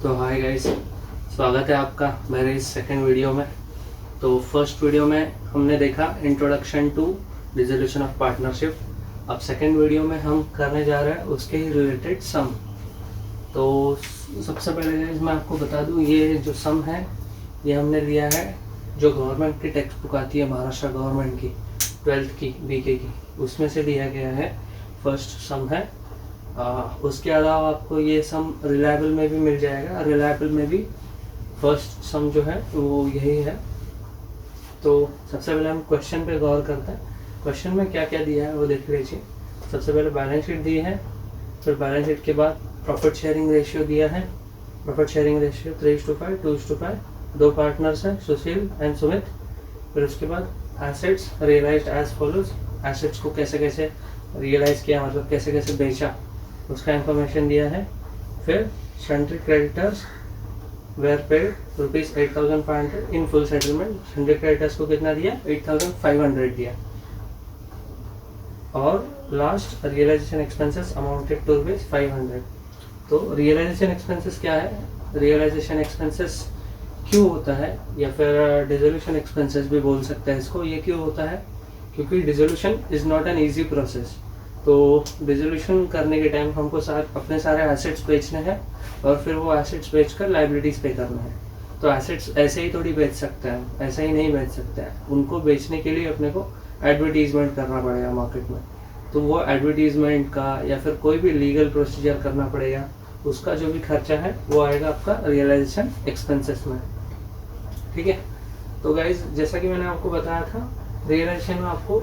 तो hi guys, स्वागत है आपका मेरे इस सेकंड वीडियो में। तो फर्स्ट वीडियो में हमने देखा introduction to dissolution of partnership. अब सेकंड वीडियो में हम करने जा रहे हैं उसके ही रिलेटेड सम। तो सबसे पहले गाइस मैं आपको बता दूं, ये जो सम है ये हमने लिया है जो गवर्नमेंट की टेक्स्ट बुक आती है, महाराष्ट्र गवर्नमेंट की 12th की बीके की, उसमें से लिया गया है। फर्स्ट सम है। उसके अलावा आपको ये सम रिलायबल में भी मिल जाएगा। रिलायबल में भी फर्स्ट सम जो है वो यही है। तो सबसे पहले हम क्वेश्चन पे गौर करते हैं। क्वेश्चन में क्या क्या दिया है वो देख लीजिए। सबसे पहले बैलेंस शीट दी है, फिर बैलेंस शीट के बाद प्रॉफिट शेयरिंग रेशियो दिया है। प्रॉफिट शेयरिंग रेशियो 3:5, 2:5, दो पार्टनर्स हैं, सुशील एंड सुमित। फिर उसके बाद assets realised as follows. Assets को कैसे कैसे रियलाइज किया, मतलब कैसे कैसे बेचा, उसका इंफॉर्मेशन दिया है। फिर sundry creditors were paid ₹8,500 in full settlement. Sundry creditors को कितना दिया? 8,500 दिया। और last realisation expenses amounted to ₹500। तो रियलाइजेशन एक्सपेंसेस क्या है? रियलाइजेशन एक्सपेंसेस क्यों होता है, या फिर डिसोल्यूशन एक्सपेंसेस भी बोल सकते हैं इसको। ये क्यों होता है? क्योंकि dissolution is not an easy process. तो डिसोल्यूशन करने के टाइम हमको अपने सारे एसेट्स बेचने हैं और फिर वो एसेट्स बेचकर लाइबिलिटीज़ पे करना है। तो एसेट्स ऐसे ही थोड़ी बेच सकते हैं, ऐसे ही नहीं बेच सकते हैं। उनको बेचने के लिए अपने को एडवर्टीजमेंट करना पड़ेगा मार्केट में। तो वो एडवर्टीजमेंट का या फिर कोई भी लीगल प्रोसीजर करना पड़ेगा, उसका जो भी खर्चा है वो आएगा आपका रियलाइजेशन एक्सपेंसेस में। ठीक है। तो गाइज जैसा कि मैंने आपको बताया था, रियलाइजेशन में आपको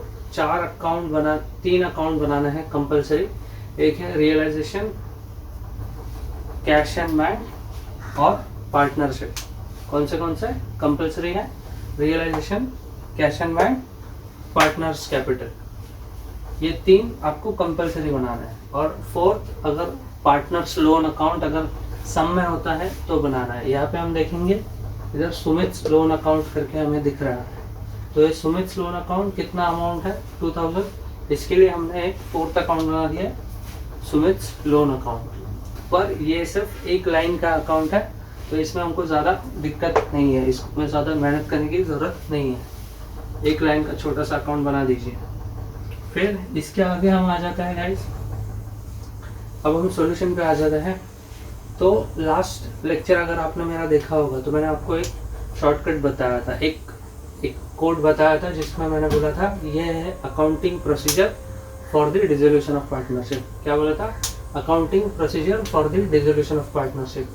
तीन अकाउंट बनाना है कंपलसरी। एक है रियलाइजेशन, कैश एंड बैंक और पार्टनरशिप। कौन से कंपलसरी है? Realisation, cash and bank, partners capital. ये तीन आपको कंपलसरी बनाना है। और फोर्थ, अगर पार्टनर्स लोन अकाउंट अगर सम में होता है तो बनाना है। यहाँ पे हम देखेंगे इधर सुमित लोन अकाउंट करके हमें दिख रहा है। तो ये सुमित लोन अकाउंट कितना अमाउंट है? 2000। इसके लिए हमने एक फोर्थ अकाउंट बना दिया, सुमित लोन अकाउंट। पर ये सिर्फ एक लाइन का अकाउंट है, तो इसमें हमको ज़्यादा दिक्कत नहीं है, इसमें ज़्यादा मेहनत करने की ज़रूरत नहीं है। एक लाइन का छोटा सा अकाउंट बना दीजिए। फिर इसके आगे हम आ जाता है गाइस, अब हम सॉल्यूशन पे आ जाते हैं। तो लास्ट लेक्चर अगर आपने मेरा देखा होगा तो मैंने आपको एक शॉर्टकट बताया था, एक कोड बताया था, जिसमें मैंने बोला था ये है accounting procedure for the dissolution of partnership. क्या बोला था? Accounting procedure for the dissolution of partnership.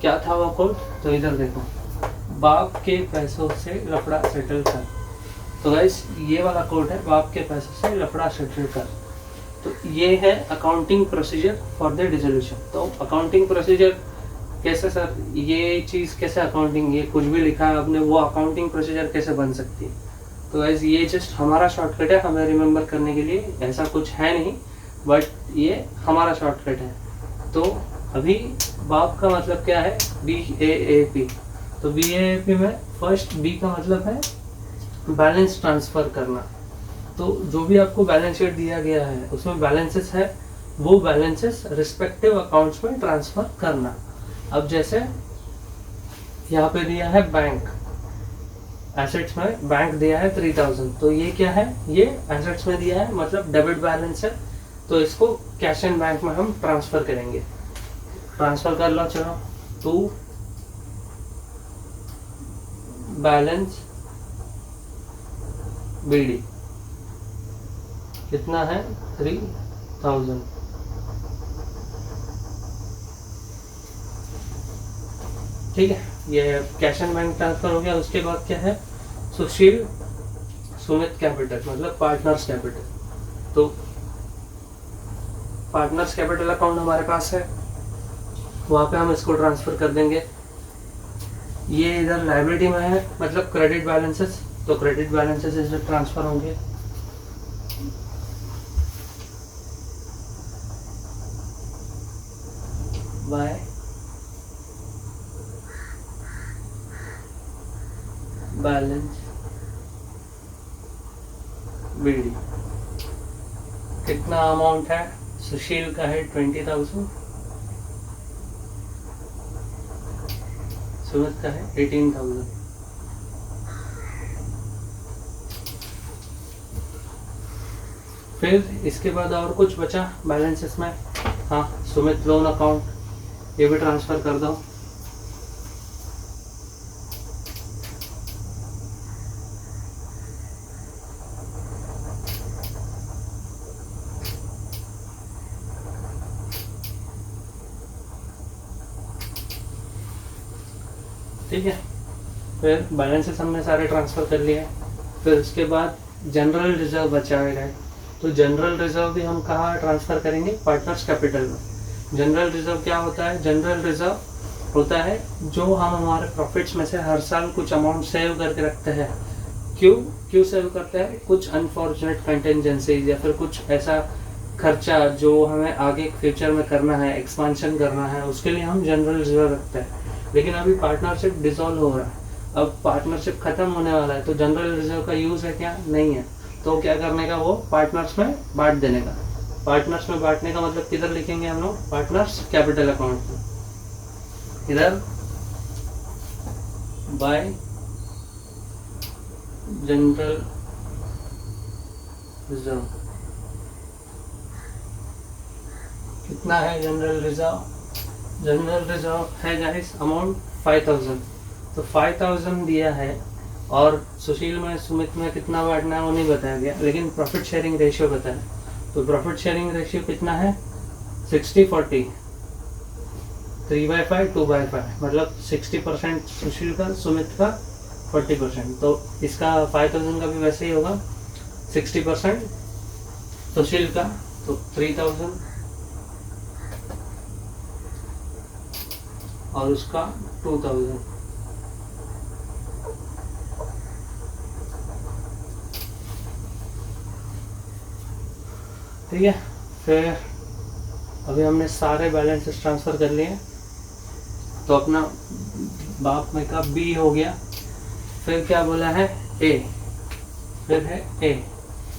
क्या था वो कोड? तो इधर देखो, बाप के पैसों से लफड़ा सेटल कर। तो गाइस ये वाला कोड है, बाप के पैसों से लफड़ा सेटल कर। तो ये है accounting procedure for the dissolution. तो अकाउंटिंग प्रोसीजर कैसे सर, ये चीज़ कैसे अकाउंटिंग, ये कुछ भी लिखा है आपने, वो अकाउंटिंग प्रोसीजर कैसे बन सकती है? तो गाइस ये जस्ट हमारा शॉर्टकट है हमें रिमेंबर करने के लिए, ऐसा कुछ है नहीं, बट ये हमारा शॉर्टकट है। तो अभी बाप का मतलब क्या है? BAAP। तो BAAP में फर्स्ट B का मतलब है बैलेंस ट्रांसफ़र करना। तो जो भी आपको बैलेंस शीट दिया गया है उसमें बैलेंसेस है, वो बैलेंसेस रिस्पेक्टिव अकाउंट्स में ट्रांसफ़र करना। अब जैसे यहाँ पे दिया है बैंक, एसेट्स में बैंक दिया है 3000, तो ये क्या है? ये एसेट्स में दिया है, मतलब डेबिट बैलेंस है। तो इसको कैश एंड बैंक में हम ट्रांसफर करेंगे। ट्रांसफर कर लो, चलो। टू बैलेंस BD कितना है? 3000। ठीक है, ये कैश एंड बैंक ट्रांसफर हो गया। उसके बाद क्या है? सुशील सुमित कैपिटल, मतलब पार्टनर्स कैपिटल। तो पार्टनर्स कैपिटल अकाउंट हमारे पास है, वहाँ पे हम इसको ट्रांसफर कर देंगे। ये इधर लाइबिलिटी में है, मतलब क्रेडिट बैलेंसेस, तो क्रेडिट बैलेंसेस इधर ट्रांसफर होंगे। बाय बैलेंस BD कितना अमाउंट है? सुशील का है 20,000, सुमित का है 18,000। फिर इसके बाद और कुछ बचा बैलेंसेस में। हाँ, सुमित लोन अकाउंट, ये भी ट्रांसफर कर दो। ठीक है, फिर बैलेंसेस हमने सारे ट्रांसफ़र कर लिए। फिर उसके बाद जनरल रिजर्व बचा है, तो जनरल रिजर्व भी हम कहाँ ट्रांसफ़र करेंगे? पार्टनर्स कैपिटल में। जनरल रिजर्व क्या होता है? जनरल रिजर्व होता है जो हम हमारे प्रॉफिट्स में से हर साल कुछ अमाउंट सेव करके रखते हैं। क्यों सेव करते हैं? कुछ अनफॉर्चुनेट कंटेंजेंसीज या फिर कुछ ऐसा खर्चा जो हमें आगे फ्यूचर में करना है, एक्सपांशन करना है, उसके लिए हम जनरल रिजर्व रखते हैं। लेकिन अभी पार्टनरशिप डिसॉल्व हो रहा है, अब पार्टनरशिप खत्म होने वाला है, तो जनरल रिजर्व का यूज़ है क्या? नहीं है। तो क्या करने का? वो पार्टनर्स में बांट देने का। पार्टनर्स में बांटने का मतलब किधर लिखेंगे हम लोग? पार्टनर्स कैपिटल अकाउंट में। इधर बाय जनरल रिजर्व। कितना है जनरल रिजर्व? जनरल रिजर्व है गाइस अमाउंट 5,000। तो 5,000 दिया है, और सुशील में, सुमित में कितना बांटना है वो नहीं बताया गया, लेकिन प्रॉफिट शेयरिंग रेशियो बताया। तो प्रॉफिट शेयरिंग रेशियो कितना है? 60-40, 3/5 2/5, मतलब 60% सुशील का, सुमित का 40%। तो इसका 5,000 का भी वैसे ही होगा, 60% सुशील का, तो 3,000, और उसका 2,000। ठीक है, फिर अभी हमने सारे बैलेंसेस ट्रांसफ़र कर लिए, तो अपना बाप में का बी हो गया। फिर क्या बोला है? ए। फिर है ए,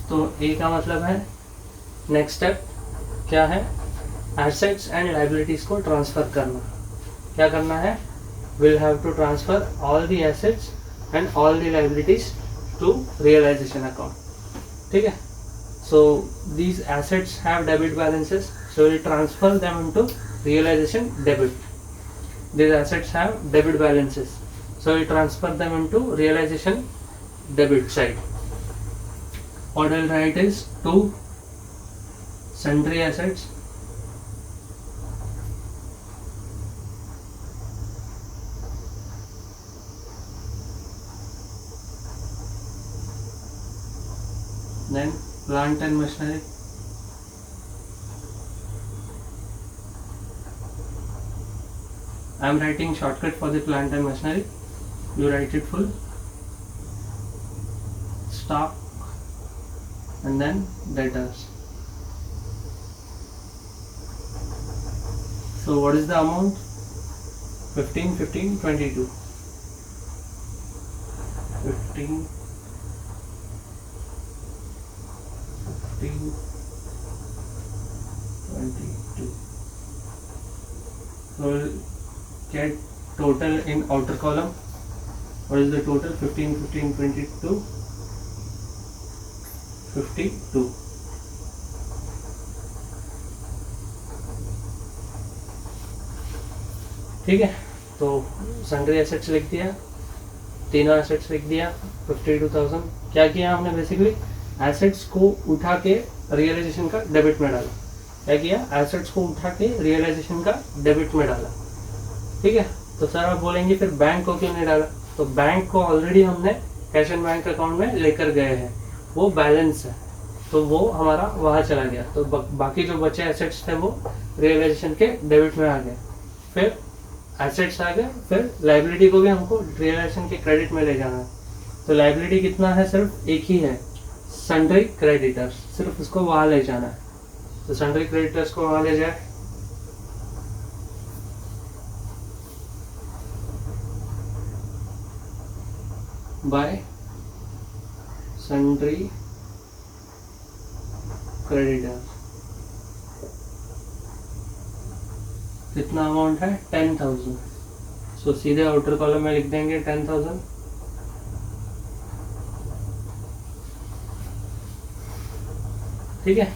तो ए का मतलब है नेक्स्ट स्टेप क्या है? एसेट्स एंड लायबिलिटीज़ को ट्रांसफ़र करना। क्या करना है? Will have to transfer all the assets and all the liabilities to realisation account. ठीक है, so these assets have debit balances, so we'll transfer them into realization debit. These assets have debit balances, so we transfer them into realization debit side. What I'll write is to sundry assets then plant and machinery, I am writing shortcut for the plant and machinery, you write it full, stock and then debtors. So what is the amount? 15, 15, 22. 15, 15, 22. So we'll get total in outer column. What is the total? 15, 15, 22, 52. ठीक है, तो sundry assets लिख दिया, तीनों assets लिख दिया, 52,000। क्या किया हमने? बेसिकली एसेट्स को उठा के रियलाइजेशन का डेबिट में डाला। क्या किया? एसेट्स को उठा के रियलाइजेशन का डेबिट में डाला। ठीक है, तो सर आप बोलेंगे फिर बैंक को क्यों नहीं डाला? तो बैंक को ऑलरेडी हमने कैश एंड बैंक अकाउंट में लेकर गए हैं, वो बैलेंस है, तो वो हमारा वहाँ चला गया। तो बाकी जो बचे एसेट्स थे वो रियलाइजेशन के डेबिट में आ गए। फिर एसेट्स आ गए, फिर लाइबिलिटी को भी हमको रियलाइजेशन के क्रेडिट में ले जाना है। तो लाइबिलिटी कितना है? सिर्फ एक ही है, सन्ड्री क्रेडिटर्स, सिर्फ उसको वहाँ ले जाना है। तो सन्ड्री क्रेडिटर्स को वहाँ ले जाए, बाय सन्ड्री क्रेडिटर्स। कितना अमाउंट है? 10,000। सो सीधे आउटर कॉलम में लिख देंगे 10,000। ठीक है,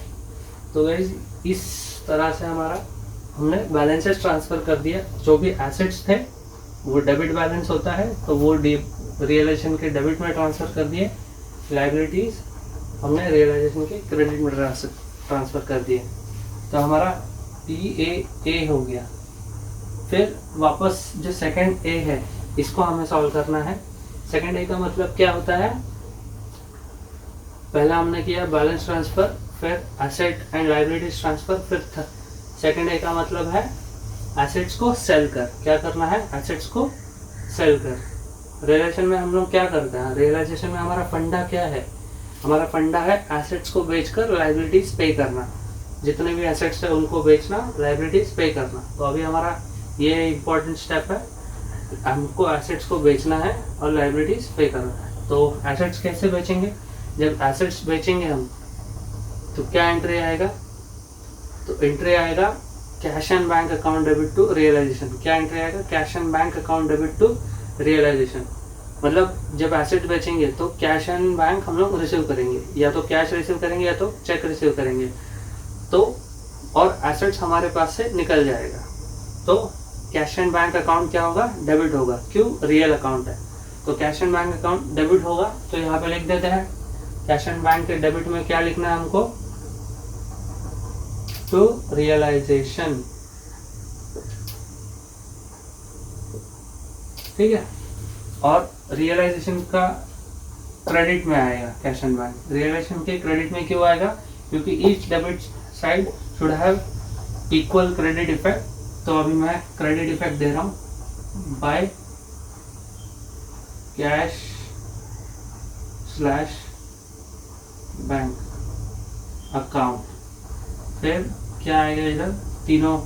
तो गाइस इस तरह से हमने बैलेंसेस ट्रांसफर कर दिया। जो भी एसेट्स थे वो डेबिट बैलेंस होता है, तो वो रियलाइजेशन के डेबिट में ट्रांसफर कर दिए। लायबिलिटीज हमने रियलाइजेशन के क्रेडिट में ट्रांसफर कर दिए, तो हमारा PAA हो गया। फिर वापस जो सेकंड ए है इसको हमें सॉल्व करना है। सेकंड ए का मतलब क्या होता है, पहला हमने किया बैलेंस ट्रांसफर, फिर एसेट एंड लायबिलिटीज ट्रांसफर, फिर सेकंड ए का मतलब है एसेट्स को सेल कर। क्या करना है, एसेट्स को सेल कर। रियलाइजेशन में हम लोग क्या करते हैं, रियलाइजेशन में हमारा फंडा क्या है, हमारा फंडा है एसेट्स को बेचकर लायबिलिटीज पे करना। जितने भी एसेट्स है उनको बेचना, लायबिलिटीज पे करना। तो अभी हमारा ये इम्पोर्टेंट स्टेप है, हमको एसेट्स को बेचना है और लायबिलिटीज पे करना है। तो एसेट्स कैसे बेचेंगे, जब एसेट्स बेचेंगे हम तो क्या एंट्री आएगा, तो एंट्री आएगा cash and bank account debit to realisation. क्या एंट्री आएगा, cash and bank account debit to realisation. मतलब जब एसेट बेचेंगे तो कैश एंड बैंक हम लोग रिसीव करेंगे, या तो कैश रिसीव करेंगे या तो चेक रिसीव करेंगे। तो और एसेट्स हमारे पास से निकल जाएगा, तो कैश एंड बैंक अकाउंट क्या होगा, डेबिट होगा। क्यों, रियल अकाउंट है, तो cash and bank account debit होगा। तो यहाँ पे लिख देते हैं कैश एंड बैंक के डेबिट में क्या लिखना है हमको, टू रियलाइजेशन। ठीक है, और रियलाइजेशन का क्रेडिट में आएगा कैश एंड बैंक। रियलाइजेशन के क्रेडिट में क्यों आएगा, क्योंकि each debit side should have equal credit effect. तो अभी मैं क्रेडिट इफेक्ट दे रहा हूं by cash slash bank account. फिर क्या आएगा, इधर तीनों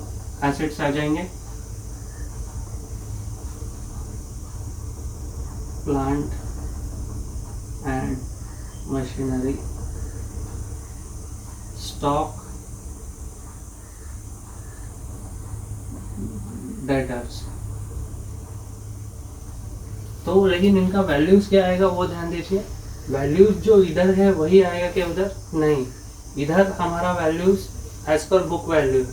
एसेट्स आ जाएंगे, plant and machinery, stock, debtors. तो लेकिन इनका वैल्यूज क्या आएगा वो ध्यान दीजिए। वैल्यूज जो इधर है वही आएगा कि उधर नहीं, इधर हमारा values as per book value,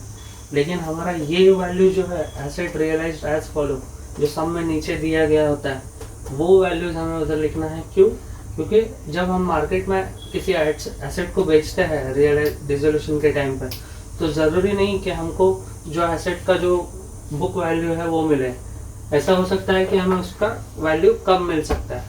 लेकिन हमारा ये वैल्यू जो है एसेट रियलाइज्ड एज फॉलो, जो सम में नीचे दिया गया होता है, वो वैल्यूज हमें उधर लिखना है। क्यों, क्योंकि जब हम मार्केट में किसी एसेट को बेचते हैं रियलाइज डिसोल्यूशन के टाइम पर, तो ज़रूरी नहीं कि हमको जो एसेट का जो बुक वैल्यू है वो मिले। ऐसा हो सकता है कि हमें उसका वैल्यू कम मिल सकता है।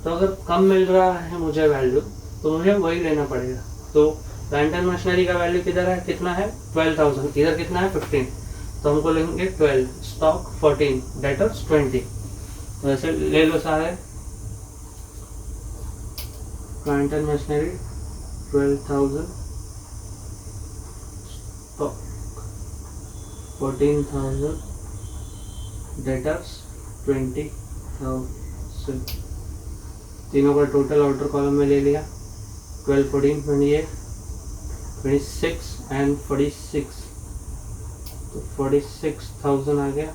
तो अगर कम मिल रहा है मुझे वैल्यू, तो मुझे वही लेना पड़ेगा। तो प्लांट एंड मशीनरी का वैल्यू किधर है, कितना है 12,000, इधर कितना है 15, तो हमको लेंगे 12, स्टॉक 14, डेटर्स 20। तो ऐसे ले लो सारे, plant and machinery 12,000, stock 14,000, debtors 20,000। तीनों का टोटल आउटर कॉलम में ले लिया, 12, 14, 28, 26 एंड 46, तो 46,000 आ गया।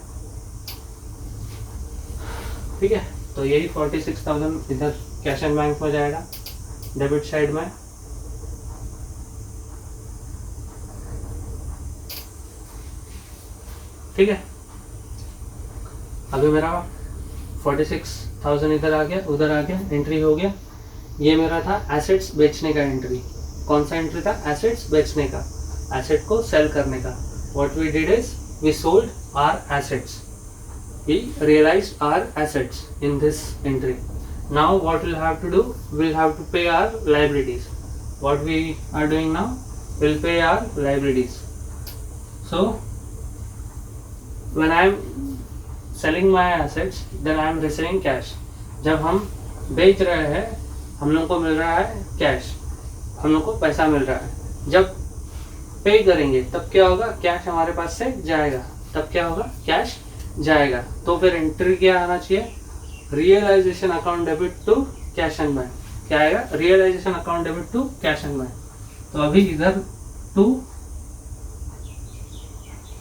ठीक है, तो यही 46,000 इधर कैश एंड बैंक में जाएगा डेबिट साइड में। ठीक है, अभी मेरा 46,000 इधर आ गया, उधर आ गया, एंट्री हो गया। ये मेरा था एसेट्स बेचने का एंट्री। कौन सा एंट्री था, एसेट्स बेचने का, एसेट को सेल करने का। What we did is we sold our assets, we realized our assets in this entry. Now what we'll have to do, we'll have to pay our liabilities. What we are doing now, we'll pay our liabilities. So when I am selling my assets, then I am receiving cash. जब हम बेच रहे हैं हम लोग को मिल रहा है कैश, हम लोग को पैसा मिल रहा है। जब पे करेंगे तब क्या होगा, कैश हमारे पास से जाएगा, तब क्या होगा, कैश जाएगा। तो फिर एंट्री क्या आना चाहिए, realization account debit to cash and bank. क्या आएगा, realization account debit to cash and bank. तो अभी इधर टू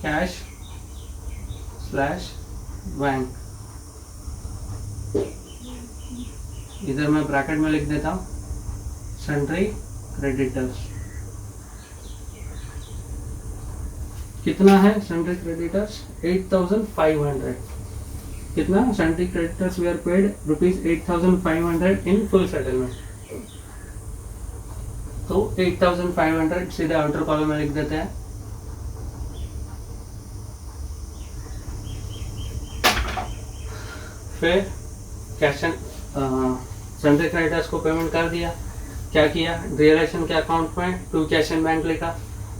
कैश स्लैश बैंक इधर मैं ब्रैकेट में लिख देता हूँ सन्ड्री क्रेडिटर्स। कितना है सन्ड्री क्रेडिटर्स? 8500। कितना sundry creditors we are paid rupees 8500 in full settlement. तो 8500 सीधे आउटर कॉलम में लिख देते हैं। फिर कैश एंड सन्ड्री क्रेडिटर्स को पेमेंट कर दिया। क्या किया? रियलाइजेशन के अकाउंट में टू कैश एंड बैंक लिखा।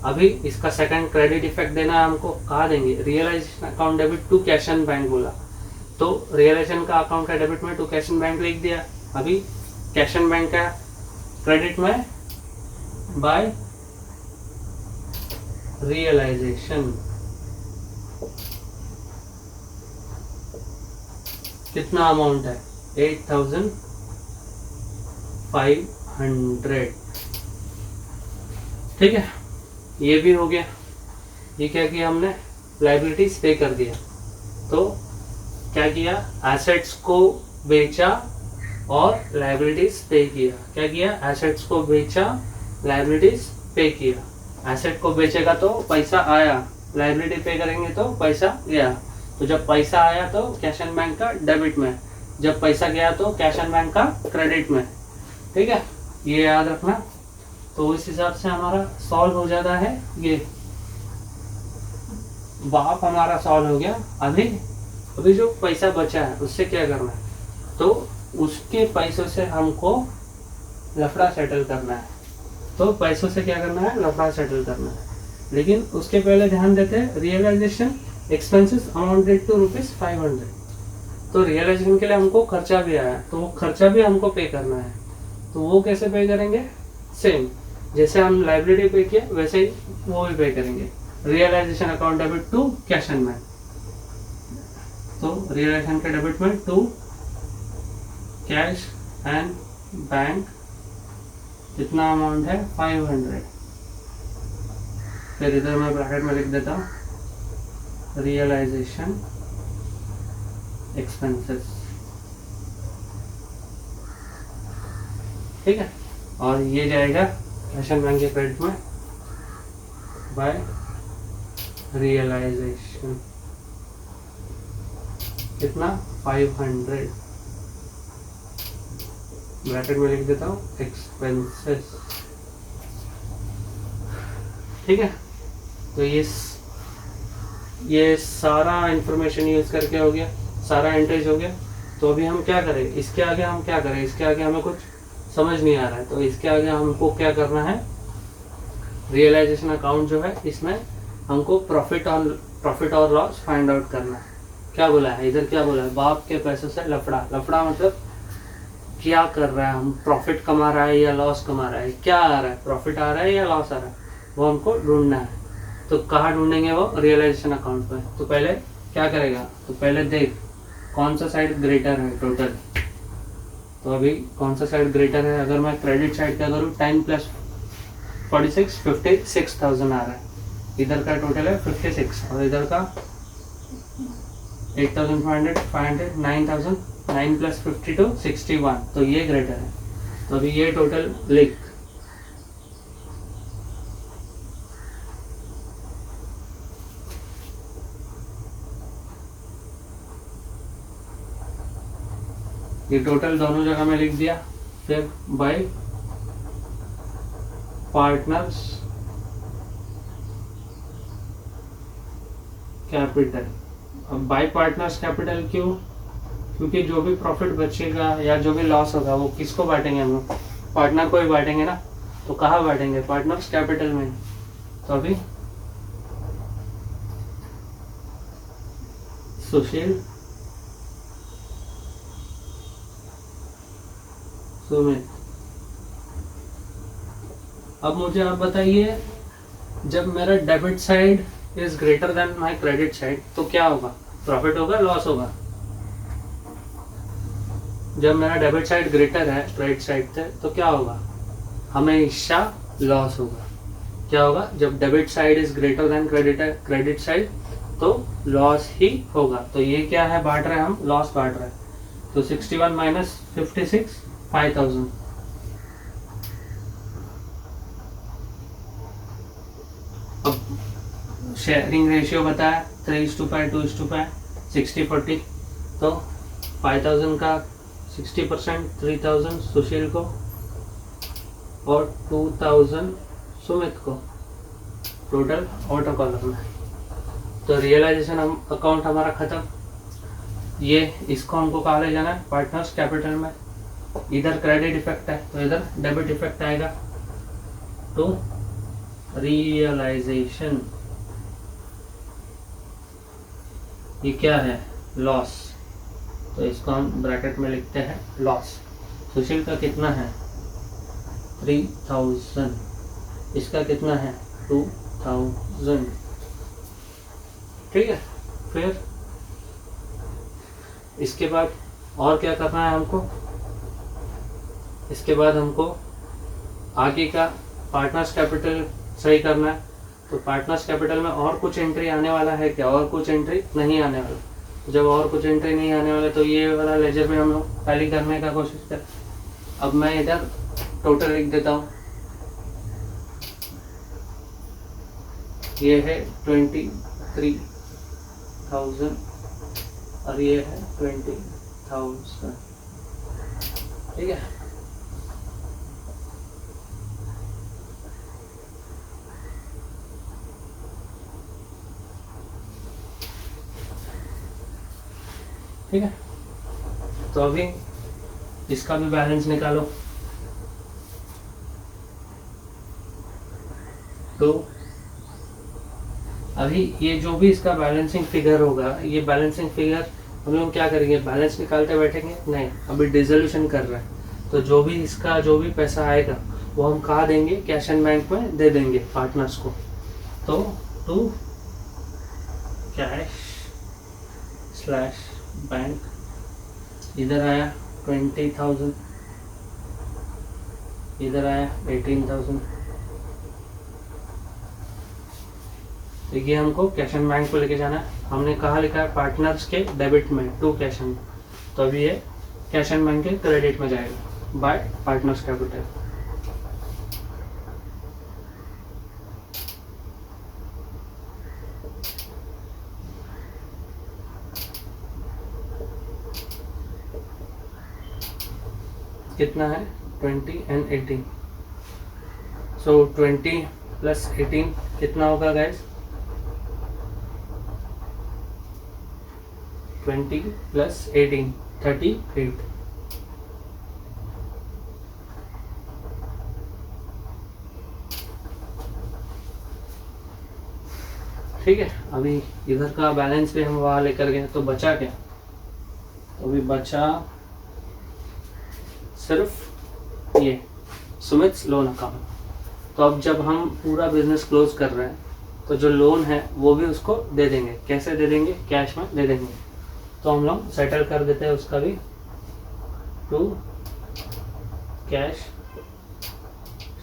अभी इसका सेकंड क्रेडिट इफेक्ट देना है हमको, कहाँ देंगे? Realization account debit to cash and bank बोला, तो रियलाइजेशन का अकाउंट का डेबिट में टू कैश एंड बैंक लिख दिया। अभी कैश एंड बैंक का क्रेडिट में बाय रियलाइजेशन कितना अमाउंट है? 8500। ठीक है, ये भी हो गया। ये क्या किया हमने? लायबिलिटीज पे कर दिया। तो क्या किया? एसेट्स को बेचा और लायबिलिटीज पे किया। क्या किया? एसेट्स को बेचा, लायबिलिटीज पे किया। एसेट को बेचेगा तो पैसा आया, लायबिलिटी पे करेंगे तो पैसा गया। तो जब पैसा आया तो कैश एंड बैंक का डेबिट में, जब पैसा गया तो कैश एंड बैंक का क्रेडिट में। ठीक है, ये याद रखना। तो इस हिसाब से हमारा सॉल्व हो जाता है। ये बाप हमारा सॉल्व हो गया। अभी जो पैसा बचा है उससे क्या करना है? तो उसके पैसों से हमको लफड़ा सेटल करना है। तो पैसों से क्या करना है? लफड़ा सेटल करना है। लेकिन उसके पहले ध्यान देते हैं रियलाइजेशन एक्सपेंसेस अमाउंटेड टू ₹500। तो रियलाइजेशन के लिए हमको खर्चा भी आया, तो वो खर्चा भी हमको पे करना है। तो वो कैसे पे करेंगे? सेम जैसे हम लाइबिलिटी पे किया वैसे ही वो भी पे करेंगे। Realization account debit to cash and bank, तो रियलाइजेशन के डेबिट में टू कैश एंड बैंक कितना अमाउंट है? 500। फिर इधर मैं ब्रैकेट में लिख देता हूँ रियलाइजेशन एक्सपेंसेस। ठीक है, और ये जाएगा कैश एंड बैंक के क्रेडिट में बाय रियलाइजेशन कितना? 500। ब्रैकेट में लिख देता हूँ एक्सपेंसेस। ठीक है, तो ये सारा इंफॉर्मेशन यूज करके हो गया, सारा एंट्रीज हो गया। तो अभी हम क्या करें? इसके आगे हम क्या करें? इसके आगे हमें कुछ समझ नहीं आ रहा है। तो इसके आगे हमको क्या करना है? रियलाइजेशन अकाउंट जो है इसमें हमको प्रॉफिट और लॉस फाइंड आउट करना है। क्या बोला है इधर? क्या बोला है? बाप के पैसों से लफड़ा। लफड़ा मतलब क्या कर रहा है? हम प्रॉफिट कमा रहा है या लॉस कमा रहा है? क्या आ रहा है? प्रॉफिट आ रहा है या लॉस आ रहा है? वो हमको ढूंढना है। तो कहाँ ढूंढेंगे? वो रियलाइजेशन अकाउंट में। तो पहले क्या करेगा? तो पहले देख कौन सा साइड ग्रेटर है टोटल। तो अभी कौन सा साइड ग्रेटर है? अगर मैं क्रेडिट साइड का करूँ 10 + 46 56,000 आ रहा है। इधर का टोटल है 56 और इधर का 8,500 500 9,000 9 + 52 61। तो ये ग्रेटर है। तो अभी ये टोटल लिख। ये टोटल दोनों जगह में लिख दिया। फिर बाय पार्टनर्स कैपिटल। अब बाय पार्टनर्स कैपिटल क्यों? क्योंकि जो भी प्रॉफिट बचेगा या जो भी लॉस होगा वो किसको बांटेंगे? हम लोग पार्टनर को ही बांटेंगे ना। तो कहाँ बांटेंगे? पार्टनर्स कैपिटल में। तो अभी सुशील सुमित। अब मुझे आप बताइए, जब मेरा debit side is greater than my credit side तो क्या होगा? प्रॉफिट होगा, लॉस होगा? जब मेरा डेबिट साइड ग्रेटर है क्रेडिट साइड से तो क्या होगा? हमेशा लॉस होगा। क्या होगा? जब debit side is greater than credit side तो लॉस ही होगा। तो ये क्या है? बांट रहे हैं हम, लॉस बांट रहे हैं। तो 61 माइनस 56 5000। अब शेयरिंग रेशियो बताया 3:5 2:5 60-40। तो 5000 का 60%, 3000 सुशील को और 2000 सुमित को, टोटल ऑटो कॉलम में। तो रियलाइजेशन अकाउंट हमारा खत्म। ये इसको हमको कहाँ ले जाना है, पार्टनर्स कैपिटल में। इधर क्रेडिट इफेक्ट है तो इधर डेबिट इफेक्ट आएगा। तो रियलाइजेशन ये क्या है, लॉस, तो इसको हम ब्रैकेट में लिखते हैं लॉस। सुशील का कितना है 3000, इसका कितना है 2000। ठीक है, फिर इसके बाद और क्या करना है हमको, इसके बाद हमको आगे का पार्टनर्स कैपिटल सही करना है। तो पार्टनर्स कैपिटल में और कुछ एंट्री आने वाला है क्या, और कुछ एंट्री नहीं आने वाला। जब और कुछ एंट्री नहीं आने वाला तो ये वाला लेजर में हम लोग टैली करने का कोशिश करें। अब मैं इधर टोटल लिख देता हूँ, ये है 23,000 और ये है 20,000। ठीक है, ठीक है। तो अभी इसका भी बैलेंस निकालो। तो अभी ये जो भी इसका बैलेंसिंग फिगर होगा, ये बैलेंसिंग फिगर हम लोग क्या करेंगे, बैलेंस निकालते बैठेंगे नहीं, अभी डिसोल्यूशन कर रहा है। तो जो भी इसका जो भी पैसा आएगा वो हम कहाँ देंगे, कैश एंड बैंक में दे देंगे पार्टनर्स को। तो टू कैश स्लैश बैंक, इधर आया 20,000, इधर आया 18,000। तो ये हमको कैश एंड बैंक को लेके जाना है। हमने कहाँ लिखा है, पार्टनर्स के डेबिट में टू कैश एंड, तो अभी ये कैश एंड बैंक के क्रेडिट में जाएगा बाय पार्टनर्स कैपिटल। कितना है 20 and 18, सो 20 प्लस 18 कितना होगा गाइस, 20 प्लस 18 38। ठीक है, अभी इधर का बैलेंस भी हम वहाँ लेकर गए, तो बचा क्या, तो अभी बचा सिर्फ ये सुमित लोन अकाउंट। तो अब जब हम पूरा बिजनेस क्लोज कर रहे हैं तो जो लोन है वो भी उसको दे देंगे। कैसे दे देंगे, कैश में दे देंगे। तो हम लोग सेटल कर देते हैं उसका भी, टू कैश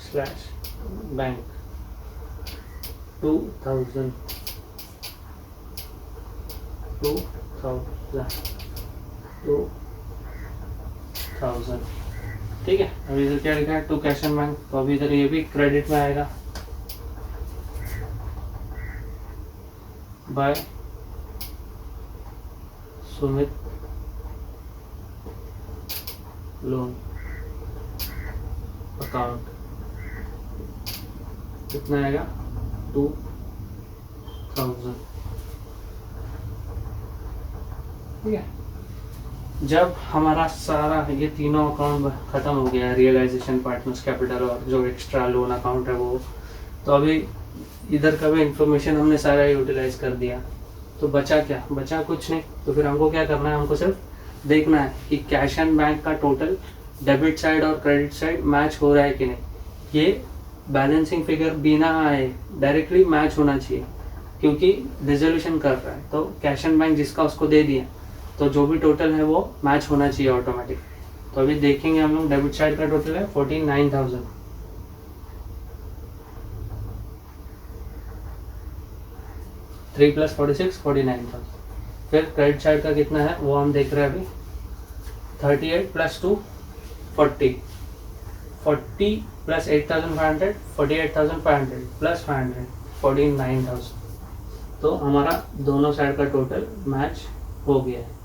स्लैश बैंक 2000 ठीक है। अभी इधर क्या लिखा है, टू कैश एंड बैंक, तो अभी इधर ये भी क्रेडिट में आएगा बाय सुमित लोन अकाउंट। कितना आएगा 2000। ठीक है, जब हमारा सारा ये तीनों अकाउंट ख़त्म हो गया, रियलाइजेशन, पार्टनर्स कैपिटल और जो एक्स्ट्रा लोन अकाउंट है वो, तो अभी इधर का भी इंफॉर्मेशन हमने सारा यूटिलाइज कर दिया। तो बचा क्या, बचा कुछ नहीं। तो फिर हमको क्या करना है, हमको सिर्फ देखना है कि कैश एंड बैंक का टोटल डेबिट साइड और क्रेडिट साइड मैच हो रहा है कि नहीं। ये बैलेंसिंग फिगर बिना आए डायरेक्टली मैच होना चाहिए, क्योंकि रिजोल्यूशन कर रहा है। तो कैश एंड बैंक जिसका उसको दे दिया, तो जो भी टोटल है वो मैच होना चाहिए ऑटोमेटिक। तो अभी देखेंगे हम लोग, डेबिट साइड का टोटल है 49,000, 3 + 46 49,000। फिर क्रेडिट साइड का कितना है वो हम देख रहे हैं अभी, 38 प्लस 2 40, 40 प्लस 8,500 48,500 प्लस 500 49,000। तो हमारा दोनों साइड का टोटल मैच हो गया है।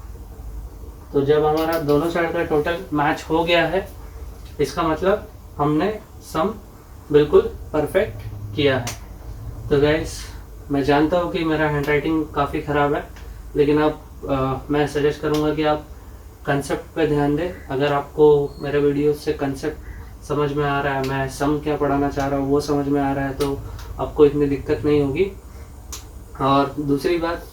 तो जब हमारा दोनों साइड का टोटल मैच हो गया है, इसका मतलब हमने सम बिल्कुल परफेक्ट किया है। तो गाइस, मैं जानता हूँ कि मेरा हैंडराइटिंग काफ़ी ख़राब है, लेकिन अब मैं सजेस्ट करूँगा कि आप कंसेप्ट पे ध्यान दें। अगर आपको मेरे वीडियो से कंसेप्ट समझ में आ रहा है, मैं सम क्या पढ़ाना चाह रहा हूँ वो समझ में आ रहा है, तो आपको इतनी दिक्कत नहीं होगी। और दूसरी बात,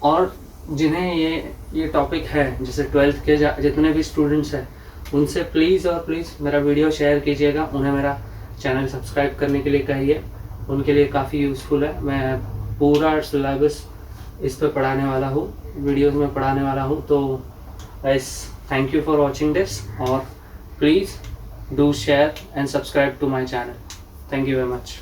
और जिन्हें ये टॉपिक है, जैसे 12th के जितने भी स्टूडेंट्स हैं, उनसे प्लीज़ और प्लीज़ मेरा वीडियो शेयर कीजिएगा। उन्हें मेरा चैनल सब्सक्राइब करने के लिए कहिए, उनके लिए काफ़ी यूज़फुल है। मैं पूरा सिलेबस इस पर पढ़ाने वाला हूँ, वीडियोस में पढ़ाने वाला हूँ। तो guys, thank you for watching this, और please do share and subscribe to my channel. Thank you very much.